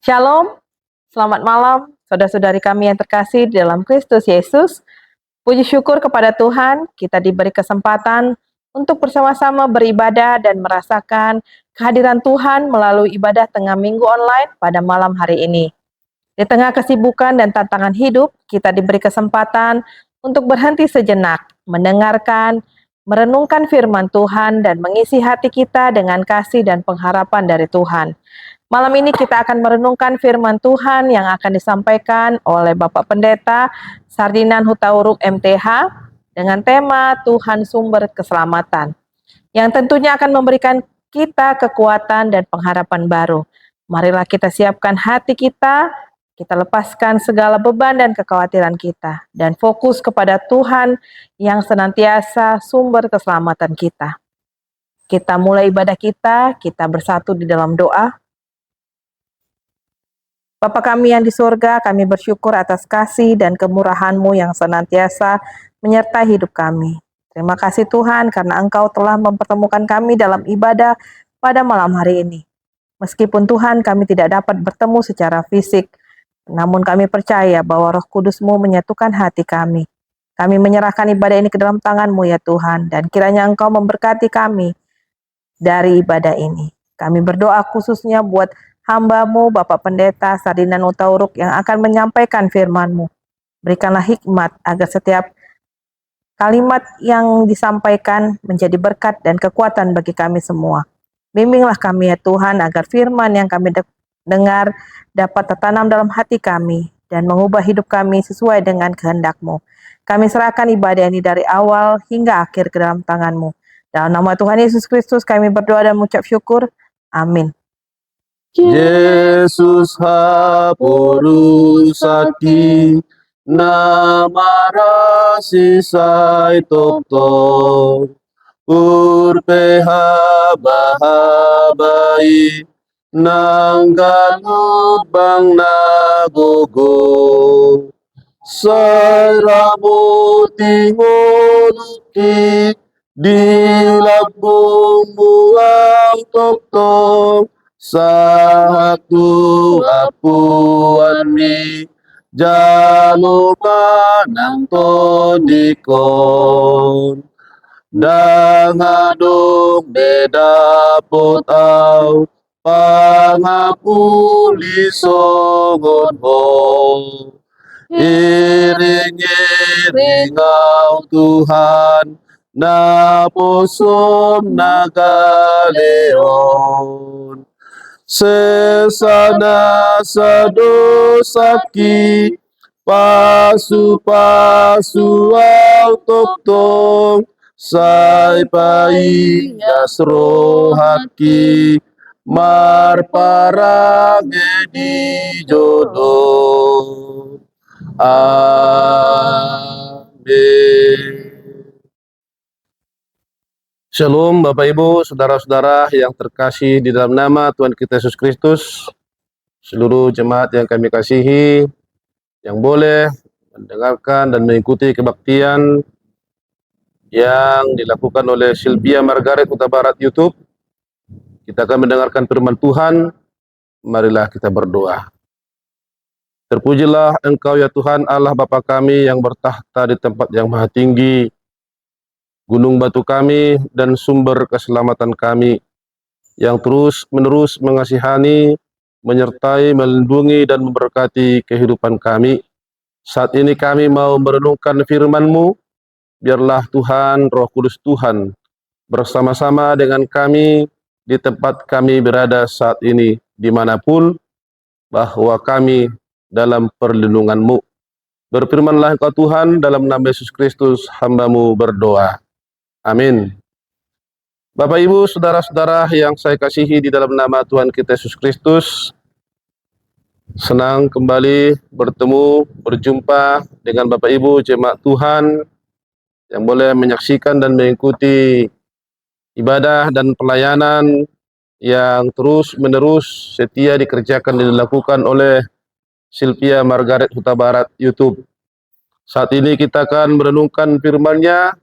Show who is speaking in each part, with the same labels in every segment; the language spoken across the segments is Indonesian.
Speaker 1: Shalom, selamat malam, saudara-saudari kami yang terkasih di dalam Kristus Yesus. Puji syukur kepada Tuhan, kita diberi kesempatan untuk bersama-sama beribadah dan merasakan kehadiran Tuhan melalui ibadah tengah minggu online pada malam hari ini. Di tengah kesibukan dan tantangan hidup, kita diberi kesempatan untuk berhenti sejenak, mendengarkan, merenungkan firman Tuhan, dan mengisi hati kita dengan kasih dan pengharapan dari Tuhan. Malam ini kita akan merenungkan firman Tuhan yang akan disampaikan oleh Bapak Pendeta Sardinan Hutauruk MTH dengan tema Tuhan Sumber Keselamatan, yang tentunya akan memberikan kita kekuatan dan pengharapan baru. Marilah kita siapkan hati kita lepaskan segala beban dan kekhawatiran kita, dan fokus kepada Tuhan yang senantiasa sumber keselamatan kita. Kita mulai ibadah kita bersatu di dalam doa. Bapa kami yang di surga, kami bersyukur atas kasih dan kemurahan-Mu yang senantiasa menyertai hidup kami. Terima kasih Tuhan karena Engkau telah mempertemukan kami dalam ibadah pada malam hari ini. Meskipun Tuhan kami tidak dapat bertemu secara fisik, namun kami percaya bahwa Roh Kudus-Mu menyatukan hati kami. Kami menyerahkan ibadah ini ke dalam tangan-Mu ya Tuhan, dan kiranya Engkau memberkati kami dari ibadah ini. Kami berdoa khususnya buat hamba-Mu, Bapak Pendeta Sardinan Hutauruk yang akan menyampaikan firman-Mu. Berikanlah hikmat agar setiap kalimat yang disampaikan menjadi berkat dan kekuatan bagi kami semua. Bimbinglah kami ya Tuhan agar firman yang kami dengar dapat tertanam dalam hati kami dan mengubah hidup kami sesuai dengan kehendak-Mu. Kami serahkan ibadah ini dari awal hingga akhir ke dalam tangan-Mu. Dalam nama Tuhan Yesus Kristus kami berdoa dan mengucap syukur. Amin.
Speaker 2: Yesus hapurusaki nama rasisai topto urpeha bahabai nanggalut bang nagogo saramuti ngoluki di labung buang topto satu apuani jaluma nang todikon dangadong beda potau pangapuli songon ho iring-iringau Tuhan na posom nagaleon sesana sadosaki pasu-pasu autoktong sai pai yasrohaki marparange di jodoh. Amin. Shalom Bapak Ibu, saudara-saudara yang terkasih di dalam nama Tuhan kita Yesus Kristus, seluruh jemaat yang kami kasihi, yang boleh mendengarkan dan mengikuti kebaktian yang dilakukan oleh Sylvia Margaret Huta Barat YouTube. Kita akan mendengarkan firman Tuhan, marilah kita berdoa. Terpujilah Engkau ya Tuhan Allah Bapa kami yang bertahta di tempat yang maha tinggi, gunung batu kami dan sumber keselamatan kami, yang terus-menerus mengasihani, menyertai, melindungi dan memberkati kehidupan kami. Saat ini kami mau merenungkan firman-Mu, biarlah Tuhan, Roh Kudus Tuhan, bersama-sama dengan kami di tempat kami berada saat ini, dimanapun, bahwa kami dalam perlindungan-Mu. Berfirmanlah Engkau Tuhan, dalam nama Yesus Kristus, hamba-Mu berdoa. Amin. Bapak Ibu, saudara-saudara yang saya kasihi di dalam nama Tuhan kita Yesus Kristus, senang kembali bertemu, berjumpa dengan Bapak Ibu jemaat Tuhan yang boleh menyaksikan dan mengikuti ibadah dan pelayanan yang terus-menerus setia dikerjakan dan dilakukan oleh Sylvia Margaret Huta Barat YouTube. Saat ini kita akan merenungkan firman-Nya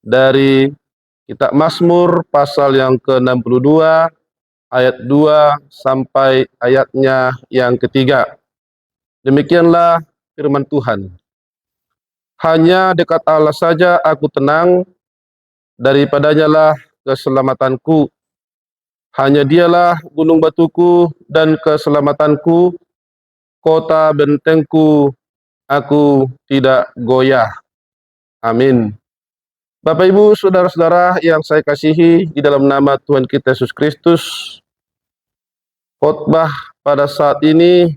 Speaker 2: dari Kitab Mazmur pasal yang ke-62 ayat 2 sampai ayatnya yang ketiga. Demikianlah firman Tuhan. Hanya dekat Allah saja aku tenang, daripadanya lah keselamatanku. Hanya dialah gunung batuku dan keselamatanku, kota bentengku, aku tidak goyah. Amin. Bapak Ibu, saudara-saudara yang saya kasihi di dalam nama Tuhan kita Yesus Kristus, khotbah pada saat ini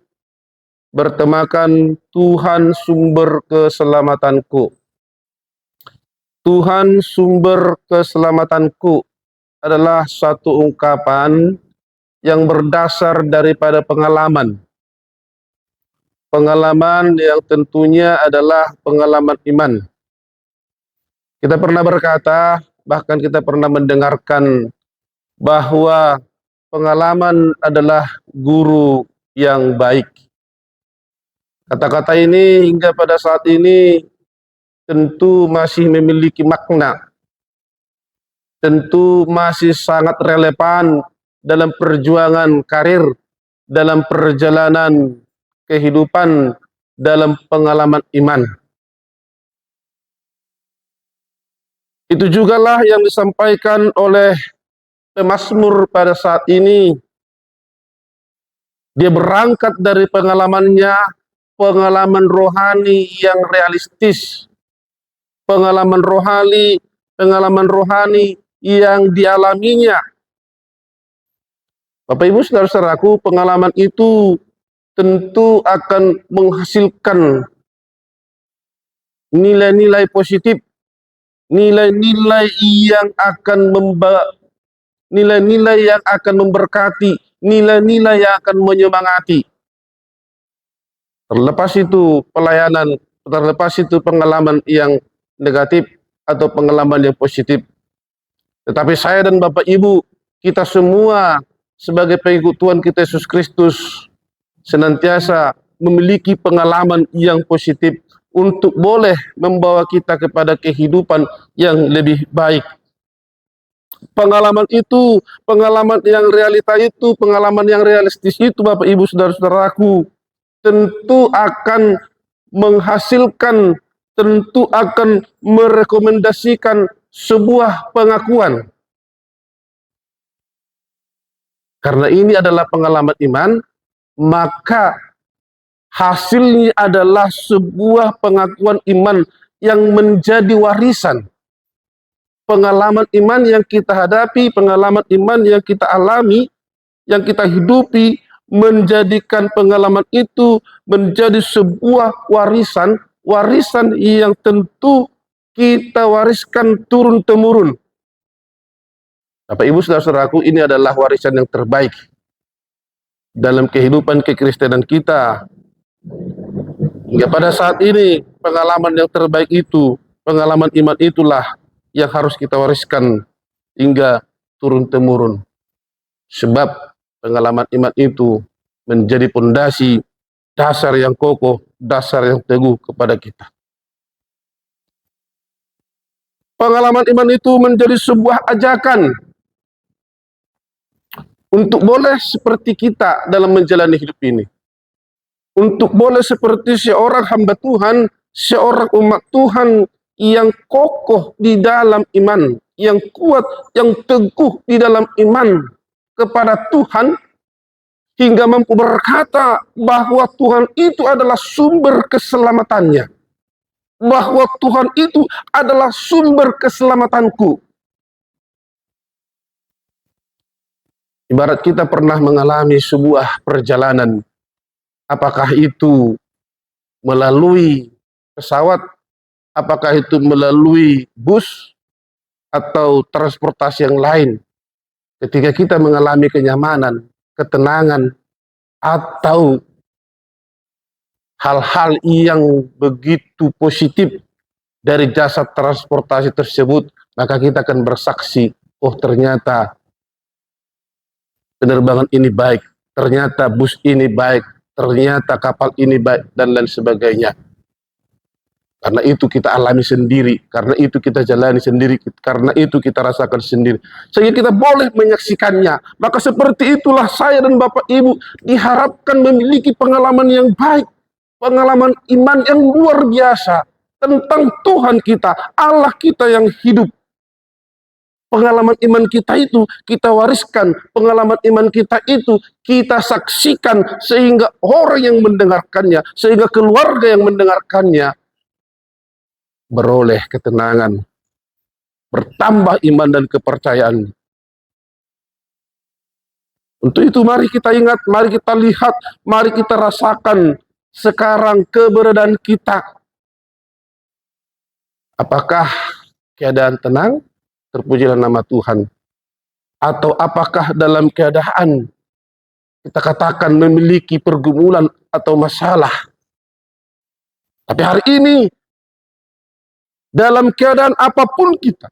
Speaker 2: bertemakan Tuhan sumber keselamatanku. Tuhan sumber keselamatanku adalah satu ungkapan yang berdasar daripada pengalaman. Pengalaman yang tentunya adalah pengalaman iman. Kita pernah berkata, bahkan kita pernah mendengarkan bahwa pengalaman adalah guru yang baik. Kata-kata ini hingga pada saat ini tentu masih memiliki makna, tentu masih sangat relevan dalam perjuangan karir, dalam perjalanan kehidupan, dalam pengalaman iman. Itu jugalah yang disampaikan oleh pemazmur pada saat ini. Dia berangkat dari pengalamannya, pengalaman rohani yang realistis, pengalaman rohani yang dialaminya. Bapak Ibu saudara-saudaraku, pengalaman itu tentu akan menghasilkan nilai-nilai positif, nilai-nilai yang akan nilai-nilai yang akan memberkati, nilai-nilai yang akan menyemangati. Terlepas itu pelayanan, terlepas itu pengalaman yang negatif atau pengalaman yang positif. Tetapi saya dan Bapak Ibu, kita semua sebagai pengikut Tuhan kita Yesus Kristus senantiasa memiliki pengalaman yang positif untuk boleh membawa kita kepada kehidupan yang lebih baik. Pengalaman itu, pengalaman yang realita itu, pengalaman yang realistis itu, Bapak Ibu saudara-saudaraku, tentu akan menghasilkan, tentu akan merekomendasikan sebuah pengakuan. Karena ini adalah pengalaman iman, maka hasilnya adalah sebuah pengakuan iman yang menjadi warisan. Pengalaman iman yang kita hadapi, pengalaman iman yang kita alami, yang kita hidupi, menjadikan pengalaman itu menjadi sebuah warisan, warisan yang tentu kita wariskan turun-temurun. Bapak Ibu saudara-saudaraku, ini adalah warisan yang terbaik dalam kehidupan kekristenan kita. Hingga pada saat ini, pengalaman yang terbaik itu, pengalaman iman itulah yang harus kita wariskan hingga turun-temurun. Sebab pengalaman iman itu menjadi pondasi, dasar yang kokoh, dasar yang teguh kepada kita. Pengalaman iman itu menjadi sebuah ajakan untuk boleh seperti kita dalam menjalani hidup ini. Untuk boleh seperti seorang hamba Tuhan, seorang umat Tuhan yang kokoh di dalam iman, yang kuat, yang teguh di dalam iman kepada Tuhan, hingga mampu berkata bahwa Tuhan itu adalah sumber keselamatannya, bahwa Tuhan itu adalah sumber keselamatanku. Ibarat kita pernah mengalami sebuah perjalanan, apakah itu melalui pesawat, apakah itu melalui bus, atau transportasi yang lain. Ketika kita mengalami kenyamanan, ketenangan, atau hal-hal yang begitu positif dari jasa transportasi tersebut, maka kita akan bersaksi, oh ternyata penerbangan ini baik, ternyata bus ini baik, ternyata kapal ini baik, dan lain sebagainya. Karena itu kita alami sendiri, karena itu kita jalani sendiri, karena itu kita rasakan sendiri. Sehingga kita boleh menyaksikannya. Maka seperti itulah saya dan Bapak Ibu diharapkan memiliki pengalaman yang baik, pengalaman iman yang luar biasa tentang Tuhan kita, Allah kita yang hidup. Pengalaman iman kita itu kita wariskan, pengalaman iman kita itu kita saksikan, sehingga orang yang mendengarkannya, sehingga keluarga yang mendengarkannya beroleh ketenangan, bertambah iman dan kepercayaan. Untuk itu mari kita ingat, mari kita lihat, mari kita rasakan sekarang keberadaan kita. Apakah keadaan tenang? Terpujilah nama Tuhan. Atau apakah dalam keadaan kita katakan memiliki pergumulan atau masalah? Tapi hari ini, dalam keadaan apapun kita,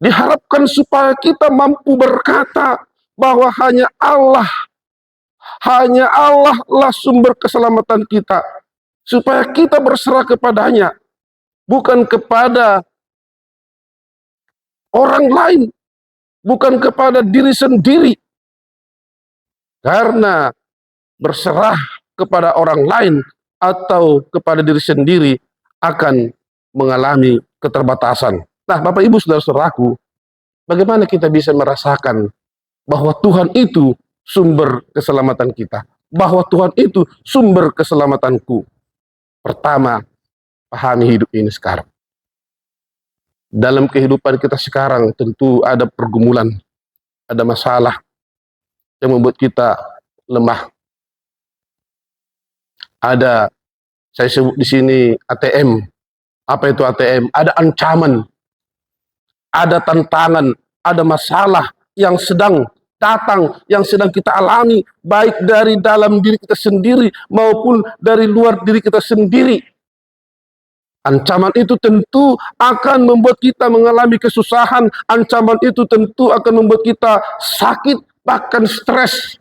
Speaker 2: diharapkan supaya kita mampu berkata bahwa hanya Allah lah sumber keselamatan kita. Supaya kita berserah kepadanya, bukan kepada orang lain, bukan kepada diri sendiri. Karena berserah kepada orang lain atau kepada diri sendiri akan mengalami keterbatasan. Nah, Bapak Ibu saudara-saudaraku, bagaimana kita bisa merasakan bahwa Tuhan itu sumber keselamatan kita, bahwa Tuhan itu sumber keselamatanku? Pertama, pahami hidup ini sekarang. Dalam kehidupan kita sekarang tentu ada pergumulan, ada masalah yang membuat kita lemah. Ada, saya sebut di sini ATM. Apa itu ATM? Ada ancaman, ada tantangan, ada masalah yang sedang datang, yang sedang kita alami, baik dari dalam diri kita sendiri maupun dari luar diri kita sendiri. Ancaman itu tentu akan membuat kita mengalami kesusahan. Ancaman itu tentu akan membuat kita sakit, bahkan stres.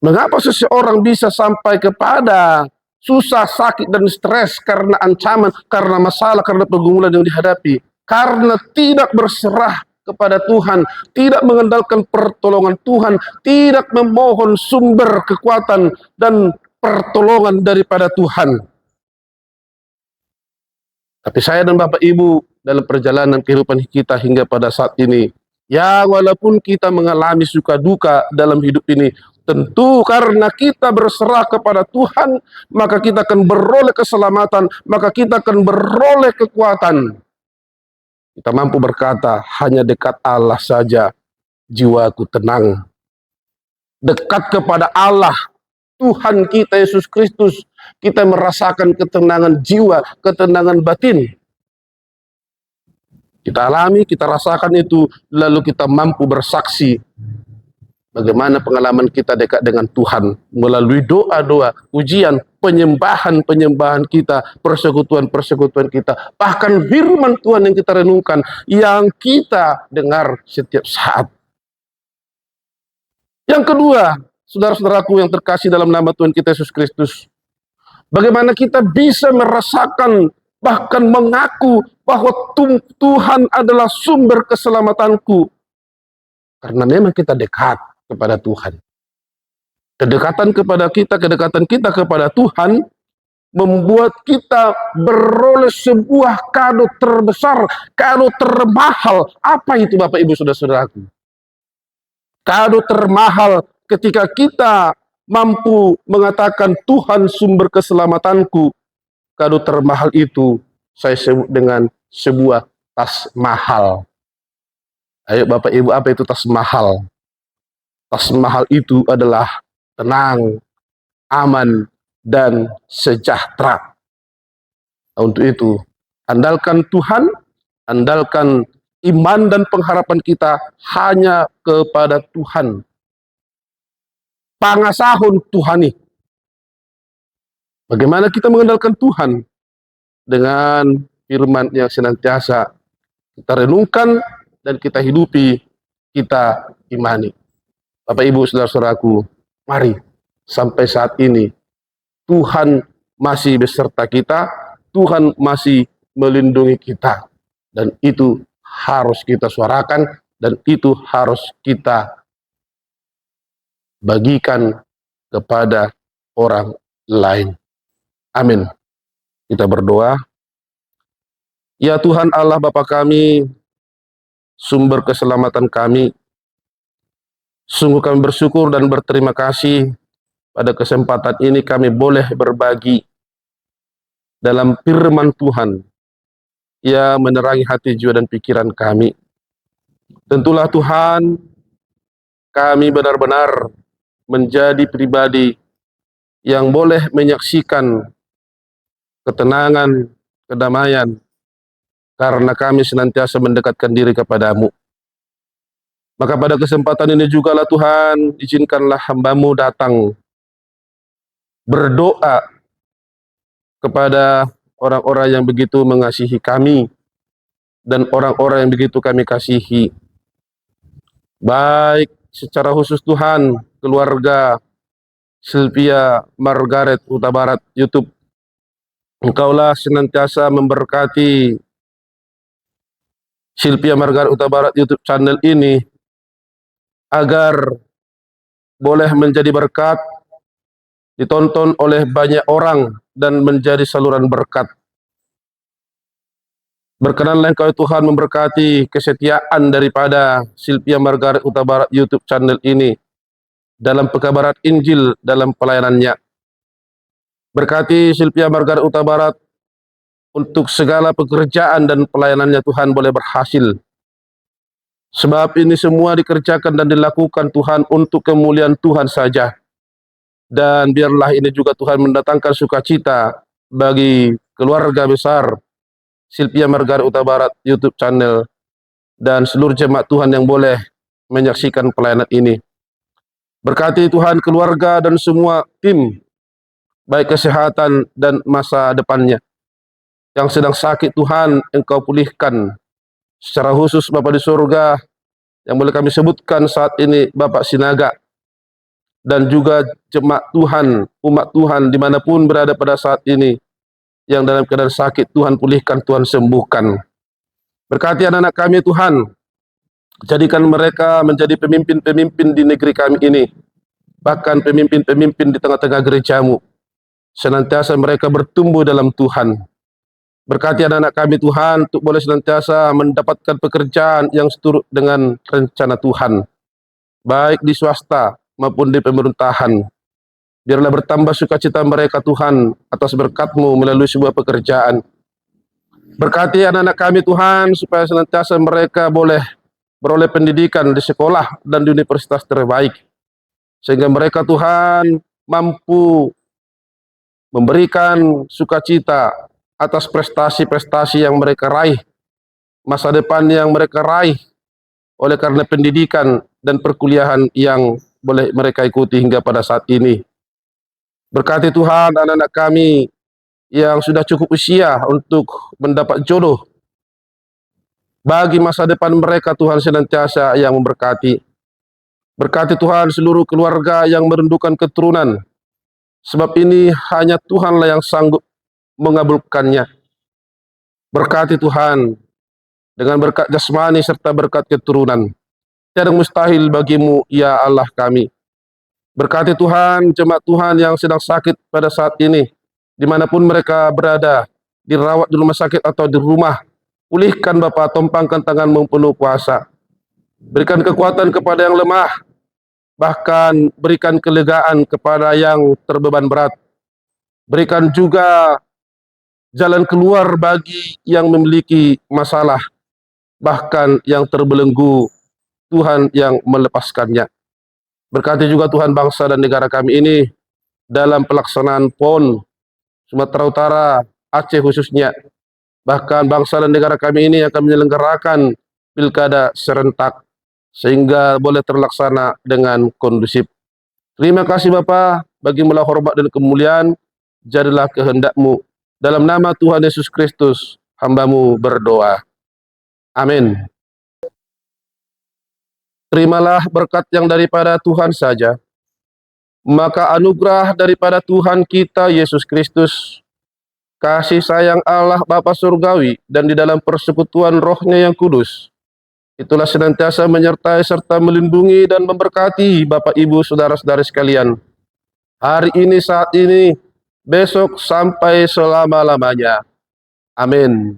Speaker 2: Mengapa seseorang bisa sampai kepada susah, sakit, dan stres? Karena ancaman, karena masalah, karena pergumulan yang dihadapi. Karena tidak berserah kepada Tuhan, tidak mengandalkan pertolongan Tuhan, tidak memohon sumber kekuatan dan pertolongan daripada Tuhan. Tapi saya dan Bapak Ibu dalam perjalanan kehidupan kita hingga pada saat ini, ya walaupun kita mengalami suka duka dalam hidup ini, tentu karena kita berserah kepada Tuhan, maka kita akan beroleh keselamatan, maka kita akan beroleh kekuatan. Kita mampu berkata, hanya dekat Allah saja jiwaku tenang. Dekat kepada Allah, Tuhan kita Yesus Kristus, kita merasakan ketenangan jiwa, ketenangan batin. Kita alami, kita rasakan itu, lalu kita mampu bersaksi bagaimana pengalaman kita dekat dengan Tuhan melalui doa-doa, ujian, penyembahan kita, persekutuan kita, bahkan firman Tuhan yang kita renungkan, yang kita dengar setiap saat. Yang kedua, saudara-saudaraku yang terkasih dalam nama Tuhan kita Yesus Kristus, bagaimana kita bisa merasakan, bahkan mengaku bahwa Tuhan adalah sumber keselamatanku. Karena memang kita dekat kepada Tuhan. Kedekatan kita kepada Tuhan membuat kita beroleh sebuah kado terbesar, kado termahal. Apa itu Bapak Ibu saudara-saudaraku? Kado termahal ketika kita mampu mengatakan Tuhan sumber keselamatanku. Kado termahal itu saya sebut dengan sebuah tas mahal. Ayo Bapak Ibu, apa itu tas mahal? Tas mahal itu adalah tenang, aman, dan sejahtera. Untuk itu, andalkan Tuhan, andalkan iman dan pengharapan kita hanya kepada Tuhan. Pangasahun Tuhani. Bagaimana kita mengandalkan Tuhan? Dengan firman yang senantiasa kita renungkan dan kita hidupi, kita imani. Bapak Ibu saudara-saudaraku, mari sampai saat ini Tuhan masih beserta kita, Tuhan masih melindungi kita. Dan itu harus kita suarakan, dan itu harus kita bagikan kepada orang lain. Amin. Kita berdoa. Ya Tuhan Allah Bapa kami, sumber keselamatan kami, sungguh kami bersyukur dan berterima kasih pada kesempatan ini kami boleh berbagi dalam firman Tuhan yang menerangi hati, jiwa, dan pikiran kami. Tentulah Tuhan, kami benar-benar menjadi pribadi yang boleh menyaksikan ketenangan, kedamaian, karena kami senantiasa mendekatkan diri kepadamu. Maka pada kesempatan ini jugalah Tuhan, izinkanlah hamba-Mu datang berdoa kepada orang-orang yang begitu mengasihi kami dan orang-orang yang begitu kami kasihi. Baik secara khusus Tuhan, keluarga Sylvia Margaret Huta Barat YouTube, Engkaulah senantiasa memberkati Sylvia Margaret Huta Barat YouTube channel ini agar boleh menjadi berkat, ditonton oleh banyak orang dan menjadi saluran berkat. Berkenanlah Engkau Tuhan memberkati kesetiaan daripada Sylvia Margaret Huta Barat YouTube channel ini dalam pekabaran Injil dalam pelayanannya. Berkati Sylvia Margaret Huta Barat untuk segala pekerjaan dan pelayanannya Tuhan boleh berhasil. Sebab ini semua dikerjakan dan dilakukan Tuhan untuk kemuliaan Tuhan saja. Dan biarlah ini juga Tuhan mendatangkan sukacita bagi keluarga besar Sylvia Margaret Huta Barat YouTube channel dan seluruh jemaat Tuhan yang boleh menyaksikan pelayanan ini. Berkati Tuhan keluarga dan semua tim, baik kesehatan dan masa depannya. Yang sedang sakit Tuhan, Engkau pulihkan. Secara khusus Bapa di surga, yang boleh kami sebutkan saat ini Bapak Sinaga, dan juga jemaat Tuhan, umat Tuhan dimanapun berada pada saat ini, yang dalam keadaan sakit, Tuhan pulihkan, Tuhan sembuhkan. Berkati anak-anak kami Tuhan, jadikan mereka menjadi pemimpin-pemimpin di negeri kami ini, bahkan pemimpin-pemimpin di tengah-tengah gerejamu. Senantiasa mereka bertumbuh dalam Tuhan. Berkati anak-anak kami Tuhan, untuk boleh senantiasa mendapatkan pekerjaan yang seturut dengan rencana Tuhan, baik di swasta maupun di pemerintahan. Biarlah bertambah sukacita mereka Tuhan atas berkat-Mu melalui sebuah pekerjaan. Berkati anak-anak kami Tuhan, supaya senantiasa mereka boleh beroleh pendidikan di sekolah dan di universitas terbaik, sehingga mereka Tuhan mampu memberikan sukacita atas prestasi-prestasi yang mereka raih, masa depan yang mereka raih oleh karena pendidikan dan perkuliahan yang boleh mereka ikuti hingga pada saat ini. Berkati Tuhan anak-anak kami yang sudah cukup usia untuk mendapat jodoh, bagi masa depan mereka Tuhan senantiasa yang memberkati. Berkati Tuhan seluruh keluarga yang merindukan keturunan, sebab ini hanya Tuhanlah yang sanggup mengabulkannya. Berkati Tuhan dengan berkat jasmani serta berkat keturunan. Tiada mustahil bagimu ya Allah kami. Berkati Tuhan jemaat Tuhan yang sedang sakit pada saat ini, dimanapun mereka berada, dirawat di rumah sakit atau di rumah. Pulihkan Bapa, tompangkan tangan-Mu penuh kuasa. Berikan kekuatan kepada yang lemah, bahkan berikan kelegaan kepada yang terbeban berat. Berikan juga jalan keluar bagi yang memiliki masalah, bahkan yang terbelenggu, Tuhan yang melepaskannya. Berkati juga Tuhan bangsa dan negara kami ini dalam pelaksanaan PON Sumatera Utara, Aceh khususnya. Bahkan bangsa dan negara kami ini akan menyelenggarakan pilkada serentak sehingga boleh terlaksana dengan kondusif. Terima kasih Bapa, bagi mula hormat dan kemuliaan, jadilah kehendak-Mu. Dalam nama Tuhan Yesus Kristus, hamba-Mu berdoa. Amin. Terimalah berkat yang daripada Tuhan saja, maka anugerah daripada Tuhan kita Yesus Kristus, kasih sayang Allah Bapa Surgawi, dan di dalam persekutuan Roh-Nya yang kudus, itulah senantiasa menyertai serta melindungi dan memberkati Bapak Ibu Saudara-saudari sekalian, hari ini, saat ini, besok, sampai selama-lamanya. Amin.